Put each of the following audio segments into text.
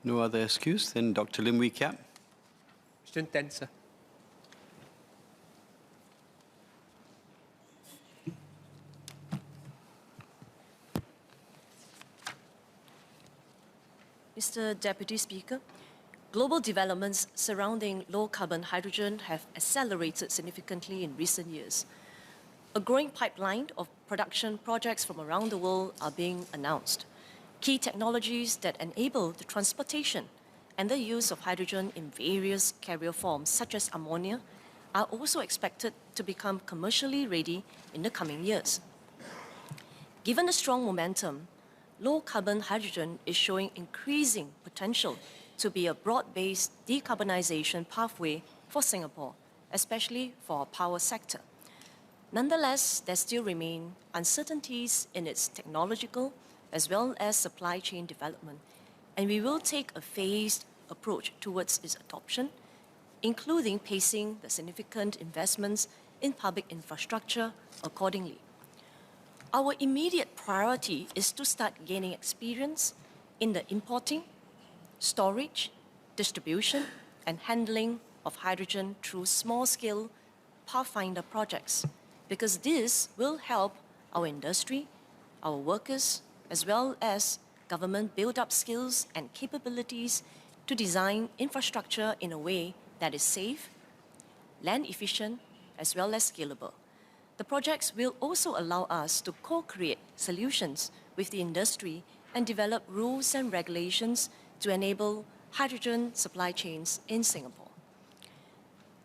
No other excuse. Then Dr. Lim Wee Kiap. Question 10, sir. Mr. Deputy Speaker, global developments surrounding low-carbon hydrogen have accelerated significantly in recent years. A growing pipeline of production projects from around the world are being announced. Key technologies that enable the transportation and the use of hydrogen in various carrier forms, such as ammonia, are also expected to become commercially ready in the coming years. Given the strong momentum, low-carbon hydrogen is showing increasing potential to be a broad-based decarbonization pathway for Singapore, especially for our power sector. Nonetheless, there still remain uncertainties in its technological as well as supply chain development, and we will take a phased approach towards its adoption, including pacing the significant investments in public infrastructure accordingly. Our immediate priority is to start gaining experience in the importing, storage, distribution, and handling of hydrogen through small-scale pathfinder projects, because this will help our industry, our workers, as well as government build up skills and capabilities to design infrastructure in a way that is safe, land efficient, as well as scalable. The projects will also allow us to co-create solutions with the industry and develop rules and regulations to enable hydrogen supply chains in Singapore.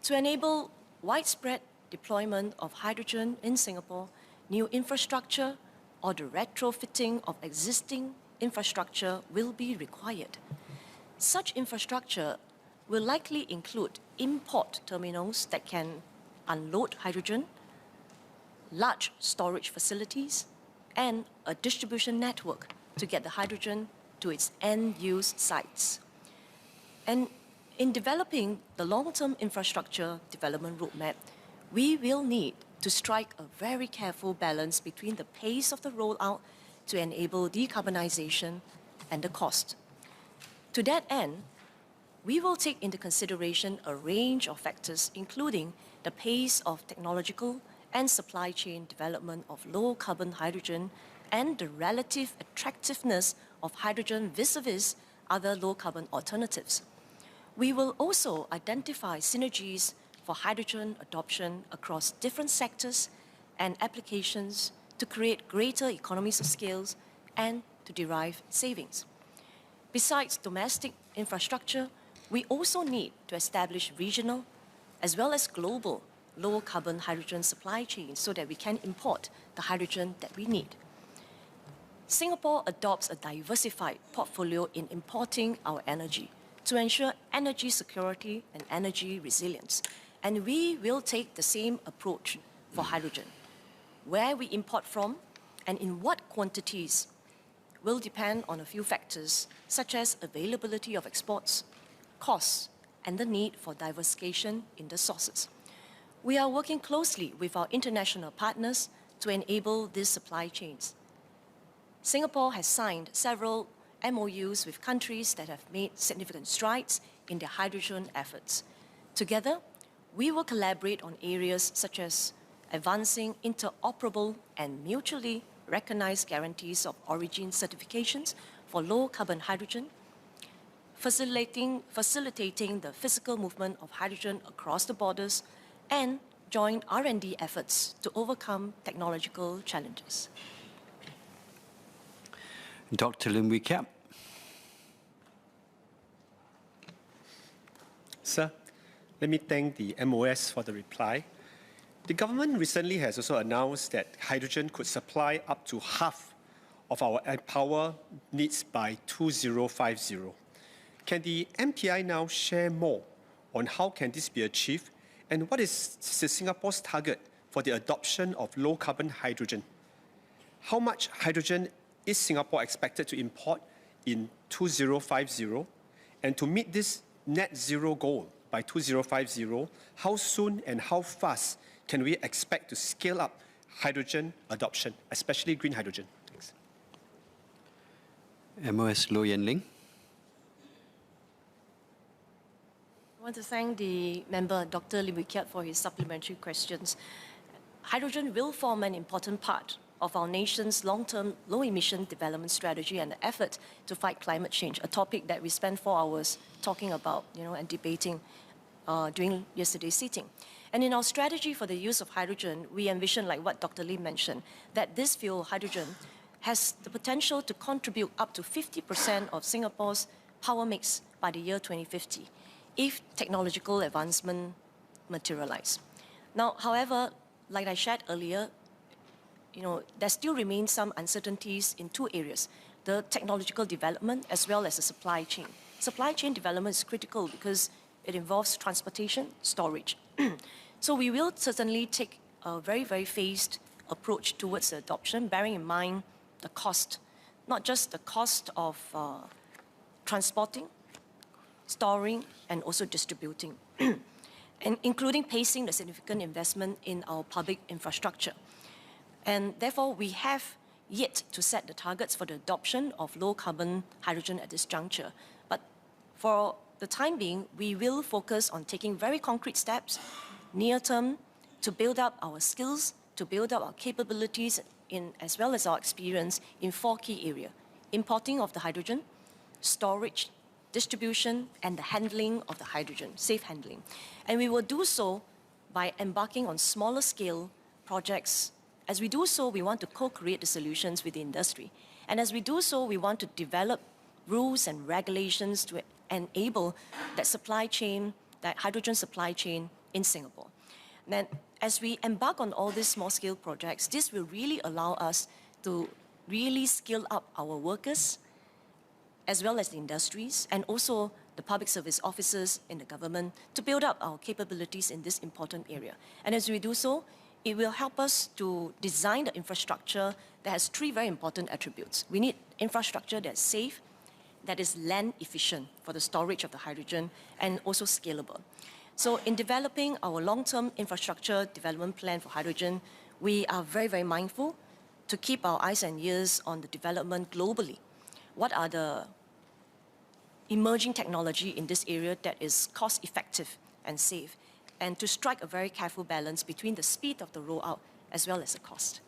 To enable widespread deployment of hydrogen in Singapore, new infrastructure or the retrofitting of existing infrastructure will be required. Such infrastructure will likely include import terminals that can unload hydrogen, large storage facilities, and a distribution network to get the hydrogen to its end-use sites. And in developing the long-term infrastructure development roadmap, we will need to strike a very careful balance between the pace of the rollout to enable decarbonization and the cost. To that end, we will take into consideration a range of factors, including the pace of technological and supply chain development of low-carbon hydrogen and the relative attractiveness of hydrogen vis-a-vis other low-carbon alternatives. We will also identify synergies for hydrogen adoption across different sectors and applications to create greater economies of scale and to derive savings. Besides domestic infrastructure, we also need to establish regional as well as global low-carbon hydrogen supply chains so that we can import the hydrogen that we need. Singapore adopts a diversified portfolio in importing our energy to ensure energy security and energy resilience. And we will take the same approach for hydrogen. Where we import from and in what quantities will depend on a few factors, such as availability of exports, costs, and the need for diversification in the sources. We are working closely with our international partners to enable these supply chains. Singapore has signed several MOUs with countries that have made significant strides in their hydrogen efforts. Together, we will collaborate on areas such as advancing interoperable and mutually recognized guarantees of origin certifications for low-carbon hydrogen, facilitating the physical movement of hydrogen across the borders, and joint R&D efforts to overcome technological challenges. Dr. Lim Wee Kiap. Sir, let me thank the MOS for the reply. The government recently has also announced that hydrogen could supply up to half of our power needs by 2050. Can the MPI now share more on how can this be achieved, and what is Singapore's target for the adoption of low-carbon hydrogen? How much hydrogen is Singapore expected to import in 2050? And to meet this net zero goal by 2050, how soon and how fast can we expect to scale up hydrogen adoption, especially green hydrogen? Thanks. MOS Low Yen Ling. I want to thank the member, Dr. Lim Wee Kiat, for his supplementary questions. Hydrogen will form an important part of our nation's long-term low-emission development strategy and the effort to fight climate change, a topic that we spent 4 hours talking about, and debating during yesterday's sitting. And in our strategy for the use of hydrogen, we envision, like what Dr. Lee mentioned, that this fuel, hydrogen, has the potential to contribute up to 50% of Singapore's power mix by the year 2050, if technological advancement materialize. Now, however, like I shared earlier, there still remains some uncertainties in 2 areas: the technological development as well as the supply chain. Supply chain development is critical because it involves transportation, storage. So we will certainly take a very, very phased approach towards the adoption, bearing in mind the cost, not just the cost of transporting, storing, and also distributing, and including pacing the significant investment in our public infrastructure. And therefore, we have yet to set the targets for the adoption of low-carbon hydrogen at this juncture. But for the time being, we will focus on taking very concrete steps, near term, to build up our skills, to build up our capabilities, as well as our experience in 4 key areas: importing of the hydrogen, storage, distribution, and the handling of the hydrogen, safe handling. And we will do so by embarking on smaller scale projects. As we do so, we want to co-create the solutions with the industry. And as we do so, we want to develop rules and regulations to enable that supply chain, that hydrogen supply chain in Singapore. Then, as we embark on all these small-scale projects, this will really allow us to really skill up our workers, as well as the industries, and also the public service officers in the government, to build up our capabilities in this important area. And as we do so, it will help us to design the infrastructure that has 3 very important attributes. We need infrastructure that's safe, that is land efficient for the storage of the hydrogen, and also scalable. So in developing our long-term infrastructure development plan for hydrogen, we are very, very mindful to keep our eyes and ears on the development globally. What are the emerging technology in this area that is cost-effective and safe, and to strike a very careful balance between the speed of the rollout as well as the cost.